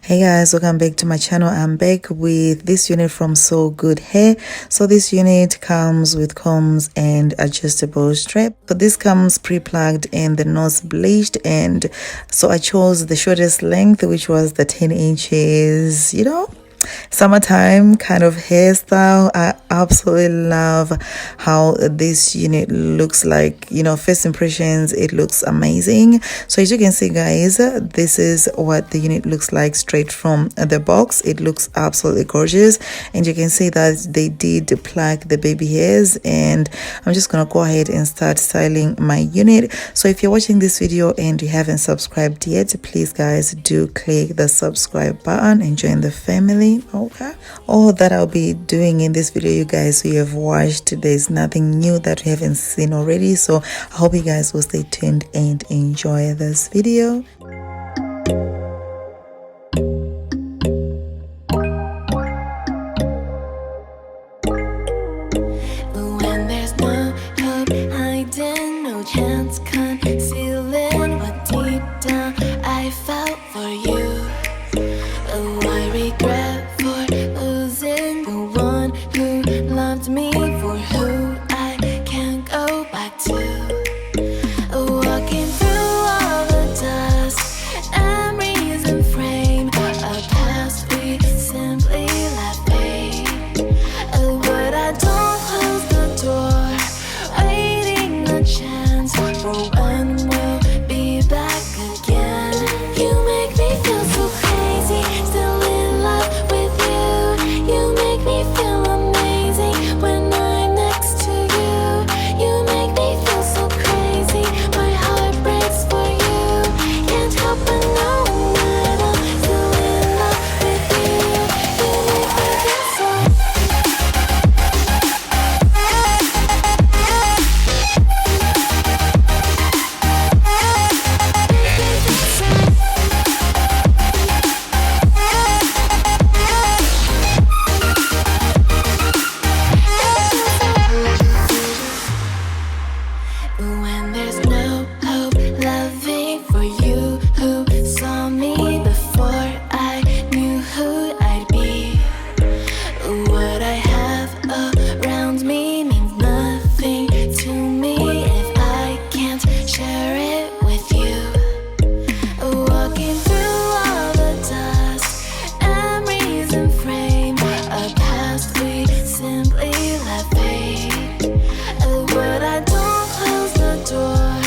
Hey guys, welcome back to my channel. I'm back with this unit from Sogoodhair. So this unit comes with combs and adjustable strap. So this comes pre-plucked and the nose bleached, and so I chose the shortest length, which was the 10 inches, summertime kind of hairstyle. I absolutely love how this unit looks like. First impressions, it looks amazing. So as you can see guys, this is what the unit looks like straight from the box. It looks absolutely gorgeous, and you can see that they did pluck the baby hairs. And I'm just gonna go ahead and start styling my unit. So if you're watching this video and you haven't subscribed yet, please guys do click the subscribe button and join the family. Okay, all that I'll be doing in this video, you guys who have watched, there's nothing new that you haven't seen already. So I hope you guys will stay tuned and enjoy this video. When there's no hope hiding, no chance concealing what deep down I felt for you. Oh, I regret for losing the one who loved me, for who I can't go back to. Walking through all the dust, memories and frame, a past we simply let fade. Oh, but I don't close the door, waiting a chance for when we'll be back again. You make me feel so crazy, still in love with you. You make me feel amazing when I'm next to you. You make me feel so crazy, my heart breaks for you. Can't help but know that I'm still in love with you. You make me feel so. When there's no hope loving for you who saw me before I knew who I'd be. What I have around me means nothing to me if I can't share it with you. Walking through all the dust, memories and frame, a past we simply let fade. But I don't close the door,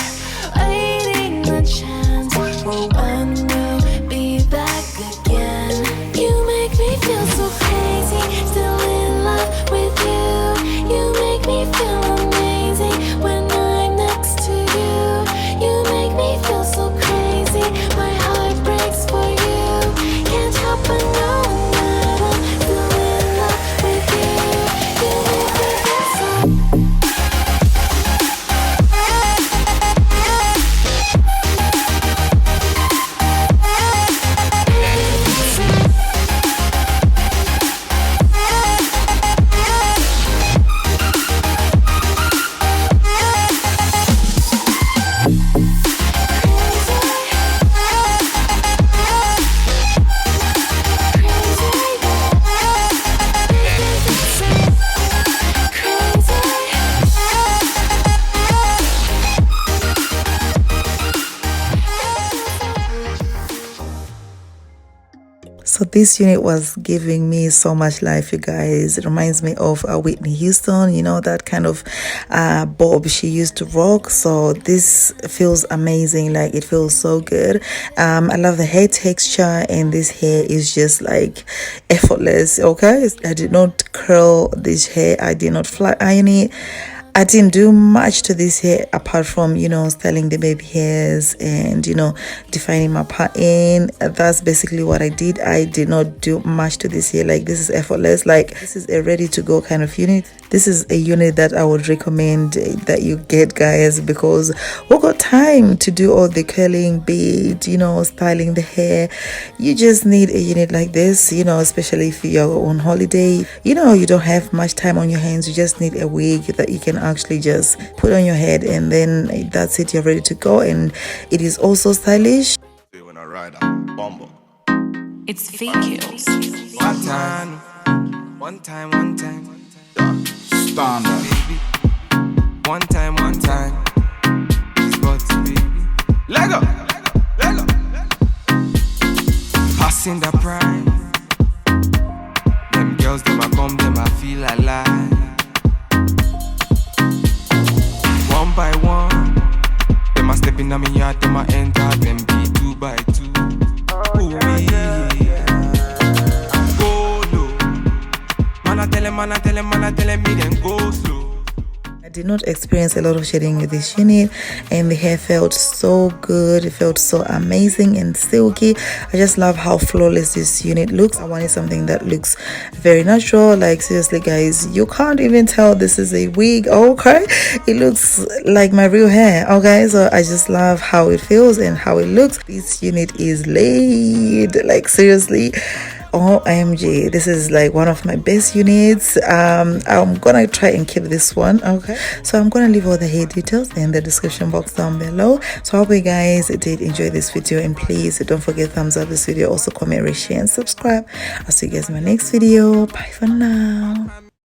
waiting a chance for when we'll be back again. You make me feel so crazy, still in love with you. You make me feel amazing when I'm next to you. You make me feel so crazy, my heart breaks for you. Can't help but know that I'm still in love with you. You make me feel so. So this unit was giving me so much life, you guys. It reminds me of Whitney Houston, that kind of bob she used to rock. So this feels amazing, like it feels so good. I love the hair texture, and this hair is just like effortless. Okay, I did not curl this hair, I did not flat iron it. I didn't do much to this hair apart from, styling the baby hairs and, defining my pattern. That's basically what I did. I did not do much to this hair. Like, this is effortless. Like, this is a ready to go kind of unit. This is a unit that I would recommend that you get, guys, because we got time to do all the curling, bead, styling the hair. You just need a unit like this, especially if you're on holiday. You don't have much time on your hands. You just need a wig that you can actually just put on your head, and then that's it, you're ready to go. And it is also stylish. When I ride, I'm bumble. It's fake kills. One time. Standard. Baby. One time. It's got to be. Lego. Passing the prime. Them girls, them I come, them I feel alive. One by one. Them I step in on me yard, them I enter, them be 2 by 2. Ooh, yeah. Go low. Man, I tell him, me then go slow. I did not experience a lot of shedding with this unit, and the hair felt so good. It felt so amazing and silky. I just love how flawless this unit looks. I wanted something that looks very natural. Like, seriously guys, you can't even tell this is a wig. Okay, it looks like my real hair. Okay, so I just love how it feels and how it looks. This unit is laid, like seriously. OMG, this is like one of my best units. I'm gonna try and keep this one. Okay, so I'm gonna leave all the hair details in the description box down below. So I hope you guys did enjoy this video, and please don't forget thumbs up this video, also comment, rate, share and subscribe. I'll see you guys in my next video. Bye for now.